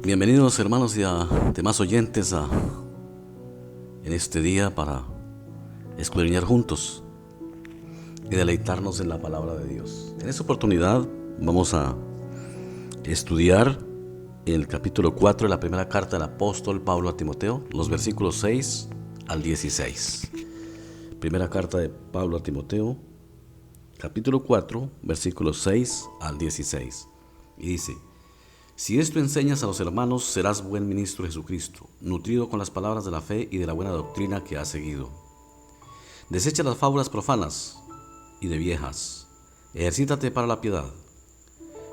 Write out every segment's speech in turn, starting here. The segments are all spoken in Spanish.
Bienvenidos hermanos y demás oyentes en este día para escudriñar juntos y deleitarnos en la palabra de Dios. En esta oportunidad vamos a estudiar el capítulo 4 de la primera carta del apóstol Pablo a Timoteo, los versículos 6 al 16. Primera carta de Pablo a Timoteo, capítulo 4, versículos 6 al 16. Y dice: Si esto enseñas a los hermanos, serás buen ministro de Jesucristo, nutrido con las palabras de la fe y de la buena doctrina que has seguido. Desecha las fábulas profanas y de viejas. Ejercítate para la piedad,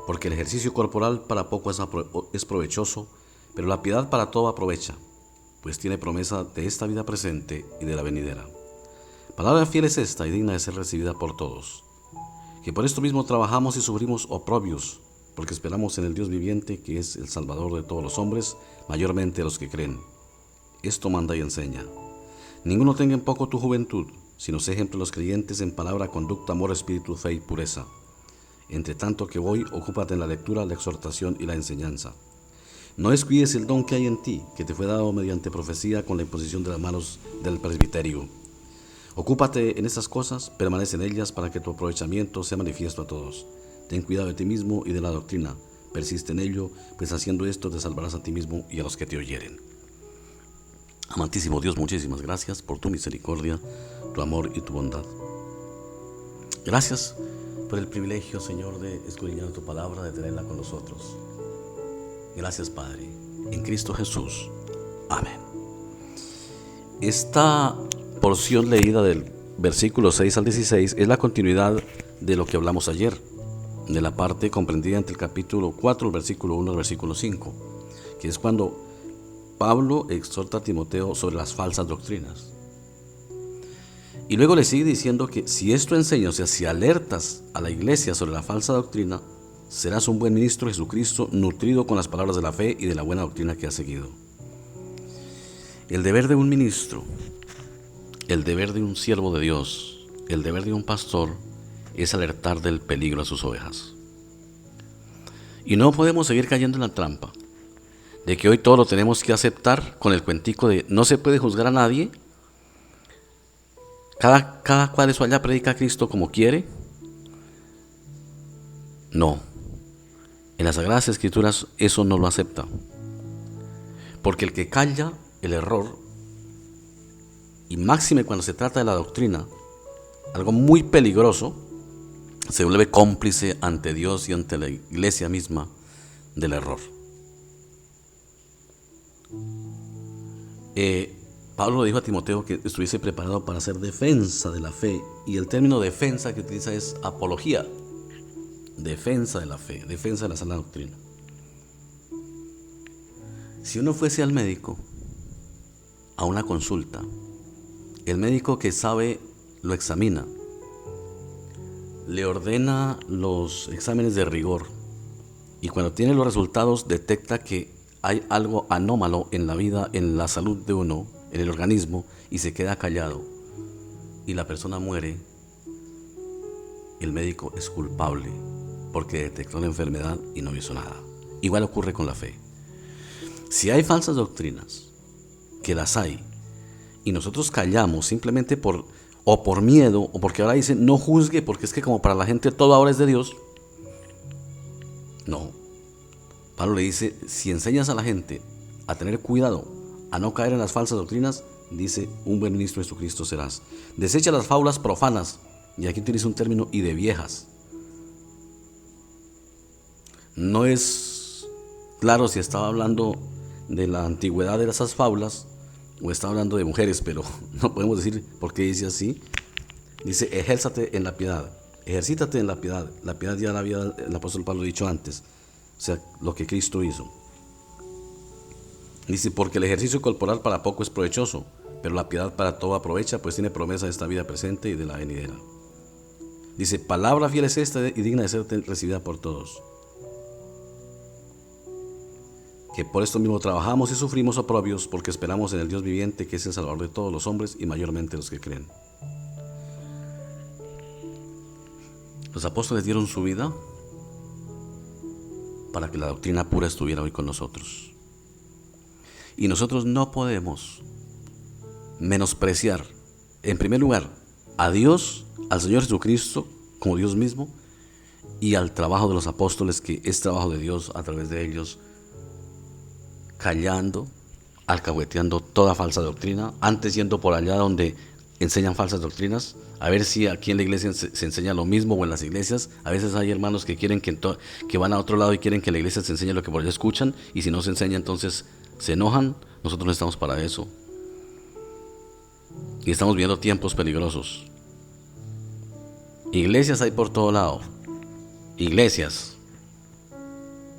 porque el ejercicio corporal para poco es provechoso, pero la piedad para todo aprovecha, pues tiene promesa de esta vida presente y de la venidera. Palabra fiel es esta y digna de ser recibida por todos, que por esto mismo trabajamos y sufrimos oprobios, porque esperamos en el Dios viviente, que es el Salvador de todos los hombres, mayormente los que creen. Esto manda y enseña. Ninguno tenga en poco tu juventud, sino sé ejemplo de los creyentes en palabra, conducta, amor, espíritu, fe y pureza. Entre tanto que voy, ocúpate en la lectura, la exhortación y la enseñanza. No descuides el don que hay en ti, que te fue dado mediante profecía con la imposición de las manos del presbiterio. Ocúpate en estas cosas, permanece en ellas para que tu aprovechamiento sea manifiesto a todos. Ten cuidado de ti mismo y de la doctrina, persiste en ello, pues haciendo esto te salvarás a ti mismo y a los que te oyeren. Amantísimo Dios, muchísimas gracias por tu misericordia, tu amor y tu bondad. Gracias por el privilegio, Señor, de escudriñar tu palabra, de tenerla con nosotros. Gracias, Padre, en Cristo Jesús. Amén. Esta porción leída del versículo 6 al 16 es la continuidad de lo que hablamos ayer, de la parte comprendida entre el capítulo 4, el versículo 1 al versículo 5, que es cuando Pablo exhorta a Timoteo sobre las falsas doctrinas. Y luego le sigue diciendo que si esto enseñas, o sea, si alertas a la iglesia sobre la falsa doctrina, serás un buen ministro de Jesucristo, nutrido con las palabras de la fe y de la buena doctrina que has seguido. El deber de un ministro, el deber de un siervo de Dios, el deber de un pastor es alertar del peligro a sus ovejas. Y no podemos seguir cayendo en la trampa de que hoy todo lo tenemos que aceptar con el cuentico de no se puede juzgar a nadie, cada cual eso allá predica a Cristo como quiere. No, en las Sagradas Escrituras eso no lo acepta, porque el que calla el error, y máxime cuando se trata de la doctrina, algo muy peligroso, se vuelve cómplice ante Dios y ante la iglesia misma del error. Pablo le dijo a Timoteo que estuviese preparado para hacer defensa de la fe, y el término defensa que utiliza es apología, defensa de la fe, defensa de la sana doctrina. Si uno fuese al médico a una consulta, el médico que sabe lo examina, le ordena los exámenes de rigor, y cuando tiene los resultados detecta que hay algo anómalo en la vida, en la salud de uno, en el organismo, y se queda callado y la persona muere, el médico es culpable porque detectó la enfermedad y no hizo nada. Igual ocurre con la fe. Si hay falsas doctrinas, que las hay, y nosotros callamos simplemente por miedo, o porque ahora dicen no juzgue, porque es que como para la gente todo ahora es de Dios. No. Pablo le dice, si enseñas a la gente a tener cuidado, a no caer en las falsas doctrinas, dice, un buen ministro de Jesucristo serás. Desecha las fábulas profanas, y aquí utiliza un término, y de viejas. No es claro si estaba hablando de la antigüedad de esas fábulas o está hablando de mujeres, pero no podemos decir por qué dice así. Dice, ejérzate en la piedad, ejercítate en la piedad. La piedad ya la había el apóstol Pablo dicho antes, o sea, lo que Cristo hizo. Dice, porque el ejercicio corporal para poco es provechoso, pero la piedad para todo aprovecha, pues tiene promesa de esta vida presente y de la venidera. Dice, palabra fiel es esta y digna de ser recibida por todos, que por esto mismo trabajamos y sufrimos oprobios, porque esperamos en el Dios viviente, que es el Salvador de todos los hombres y mayormente los que creen. Los apóstoles dieron su vida para que la doctrina pura estuviera hoy con nosotros. Y nosotros no podemos menospreciar, en primer lugar, a Dios, al Señor Jesucristo como Dios mismo, y al trabajo de los apóstoles, que es trabajo de Dios a través de ellos, callando, alcahueteando toda falsa doctrina, antes yendo por allá donde enseñan falsas doctrinas, a ver si aquí en la iglesia se enseña lo mismo, o en las iglesias. A veces hay hermanos que quieren que van a otro lado y quieren que la iglesia se enseñe lo que por allá escuchan, y si no se enseña entonces se enojan. Nosotros no estamos para eso, y estamos viendo tiempos peligrosos. Iglesias hay por todo lado, iglesias,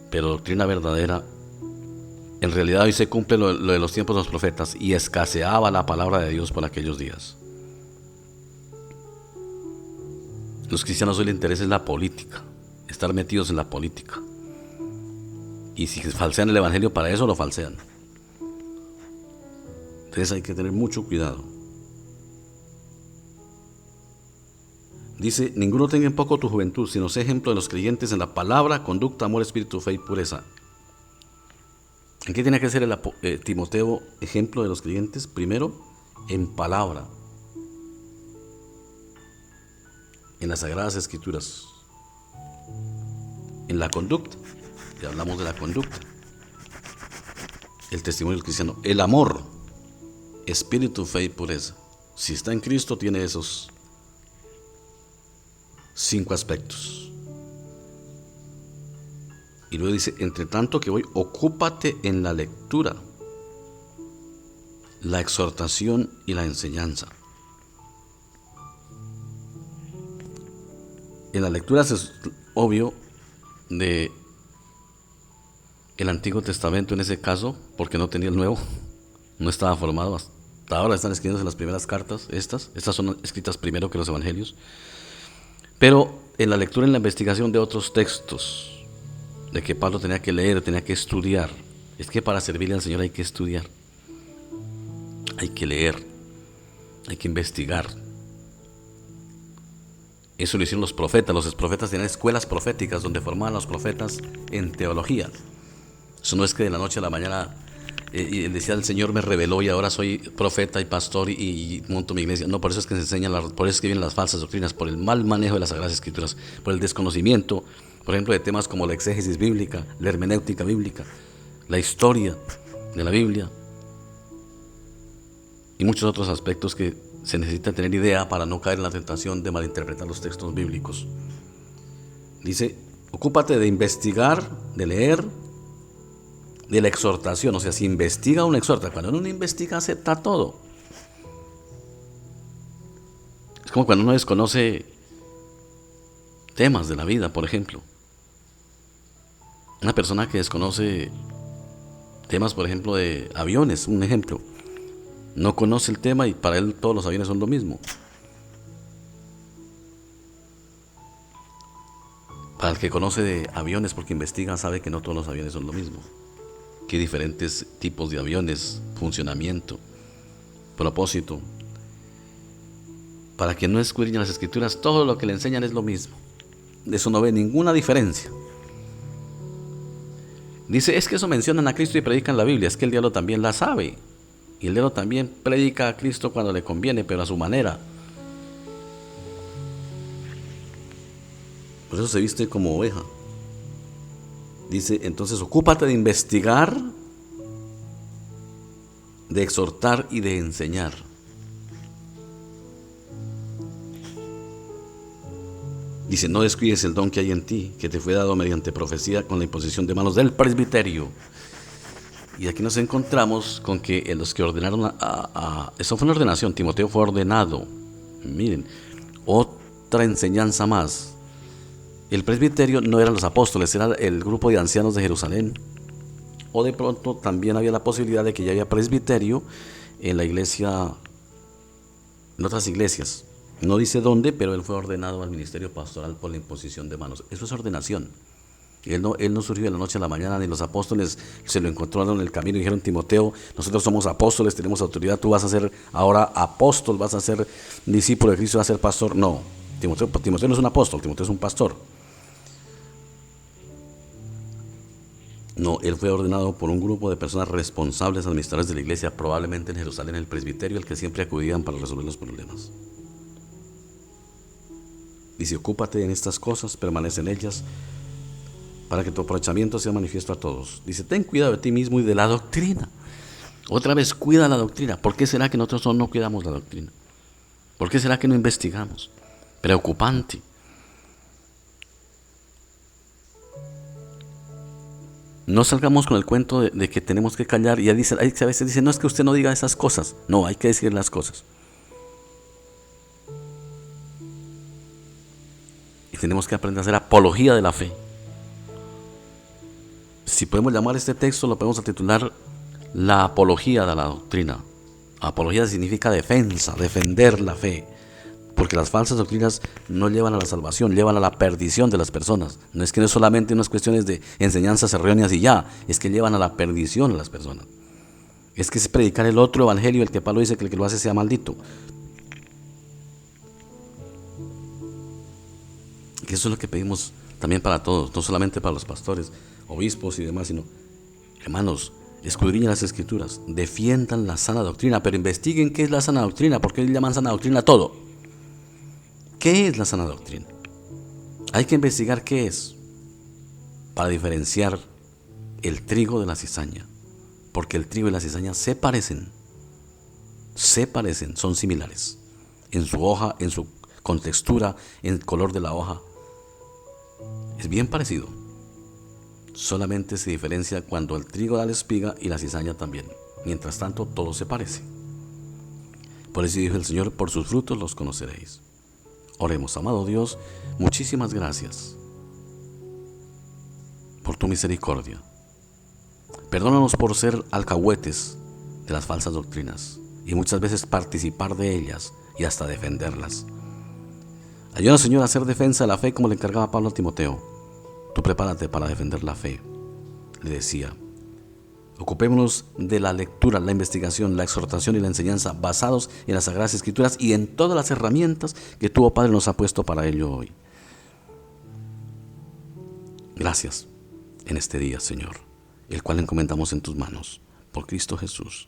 pero doctrina verdadera. En realidad hoy se cumple lo de los tiempos de los profetas, y escaseaba la palabra de Dios por aquellos días. Los cristianos hoy les interesa la política, estar metidos en la política. Y si falsean el evangelio, para eso lo falsean. Entonces hay que tener mucho cuidado. Dice: ninguno tenga en poco tu juventud, sino sé ejemplo de los creyentes en la palabra, conducta, amor, espíritu, fe y pureza. ¿En qué tiene que ser Timoteo ejemplo de los creyentes? Primero, en palabra, en las Sagradas Escrituras, en la conducta. Ya hablamos de la conducta, el testimonio del cristiano, el amor, espíritu, fe y pureza. Si está en Cristo, tiene esos 5 aspectos. Y luego dice: entre tanto que voy, ocúpate en la lectura, la exhortación y la enseñanza. En las lecturas es obvio de el Antiguo Testamento en ese caso, porque no tenía el Nuevo, no estaba formado. Hasta ahora están escribiéndose las primeras cartas, estas son escritas primero que los evangelios. Pero en la lectura, en la investigación de otros textos, de que Pablo tenía que leer, tenía que estudiar. Es que para servirle al Señor hay que estudiar, hay que leer, hay que investigar. Eso lo hicieron los profetas. Los profetas tenían escuelas proféticas donde formaban a los profetas en teología. Eso no es que de la noche a la mañana decía: el Señor me reveló y ahora soy profeta y pastor y monto mi iglesia. No, por eso es que se enseñan, por eso es que vienen las falsas doctrinas, por el mal manejo de las Sagradas Escrituras, por el desconocimiento, por ejemplo, de temas como la exégesis bíblica, la hermenéutica bíblica, la historia de la Biblia y muchos otros aspectos que se necesita tener idea para no caer en la tentación de malinterpretar los textos bíblicos. Dice: ocúpate de investigar, de leer, de la exhortación. O sea, si investiga, uno exhorta. Cuando uno investiga, acepta todo. Es como cuando uno desconoce temas de la vida, por ejemplo. Una persona que desconoce temas, por ejemplo, de aviones, un ejemplo, no conoce el tema y para él todos los aviones son lo mismo. Para el que conoce de aviones porque investiga, sabe que no todos los aviones son lo mismo, que hay diferentes tipos de aviones, funcionamiento, propósito. Para quien no escudriña las Escrituras, todo lo que le enseñan es lo mismo. De eso no ve ninguna diferencia. Dice: es que eso mencionan a Cristo y predican la Biblia. Es que el diablo también la sabe. Y el diablo también predica a Cristo cuando le conviene, pero a su manera. Por eso se viste como oveja. Dice: entonces ocúpate de investigar, de exhortar y de enseñar. Dice: no descuides el don que hay en ti, que te fue dado mediante profecía con la imposición de manos del presbiterio. Y aquí nos encontramos con que los que ordenaron eso fue una ordenación. Timoteo fue ordenado. Miren, otra enseñanza más. El presbiterio no eran los apóstoles, era el grupo de ancianos de Jerusalén. O de pronto también había la posibilidad de que ya había presbiterio en la iglesia, en otras iglesias. No dice dónde, pero él fue ordenado al ministerio pastoral por la imposición de manos. Eso es ordenación. Él no surgió de la noche a la mañana, ni los apóstoles se lo encontraron en el camino y dijeron: Timoteo, nosotros somos apóstoles, tenemos autoridad, tú vas a ser ahora apóstol, vas a ser discípulo de Cristo, vas a ser pastor. No, Timoteo no es un apóstol, Timoteo es un pastor. No, él fue ordenado por un grupo de personas responsables, administradores de la iglesia, probablemente en Jerusalén, el presbiterio, al que siempre acudían para resolver los problemas. Dice, ocúpate en estas cosas, permanece en ellas, para que tu aprovechamiento sea manifiesto a todos. Dice, ten cuidado de ti mismo y de la doctrina. Otra vez, cuida la doctrina. ¿Por qué será que nosotros no cuidamos la doctrina? ¿Por qué será que no investigamos? Preocupante. No salgamos con el cuento de que tenemos que callar. Y a veces dicen, no es que usted no diga esas cosas. No, hay que decir las cosas. Y tenemos que aprender a hacer apología de la fe. Si podemos llamar este texto, lo podemos titular la apología de la doctrina. Apología significa defensa, defender la fe. Porque las falsas doctrinas no llevan a la salvación, llevan a la perdición de las personas. No es que no es solamente unas cuestiones de enseñanzas erróneas y ya, es que llevan a la perdición a las personas. Es que es predicar el otro evangelio, el que Pablo dice que el que lo hace sea maldito. Y eso es lo que pedimos también para todos, no solamente para los pastores, obispos y demás, sino, hermanos, escudriñen las escrituras, defiendan la sana doctrina, pero investiguen qué es la sana doctrina, porque ellos llaman sana doctrina todo. ¿Qué es la sana doctrina? Hay que investigar qué es para diferenciar el trigo de la cizaña, porque el trigo y la cizaña se parecen, son similares en su hoja, en su contextura, en el color de la hoja. Es bien parecido. Solamente se diferencia cuando el trigo da la espiga y la cizaña también. Mientras tanto, todo se parece. Por eso dijo el Señor, por sus frutos los conoceréis. Oremos, amado Dios, muchísimas gracias por tu misericordia. Perdónanos por ser alcahuetes de las falsas doctrinas y muchas veces participar de ellas y hasta defenderlas. Ayúdanos, Señor, a hacer defensa de la fe como le encargaba Pablo a Timoteo. Tú prepárate para defender la fe, le decía. Ocupémonos de la lectura, la investigación, la exhortación y la enseñanza basados en las Sagradas Escrituras y en todas las herramientas que tu, oh Padre, nos ha puesto para ello hoy. Gracias en este día, Señor, el cual encomendamos en tus manos, por Cristo Jesús.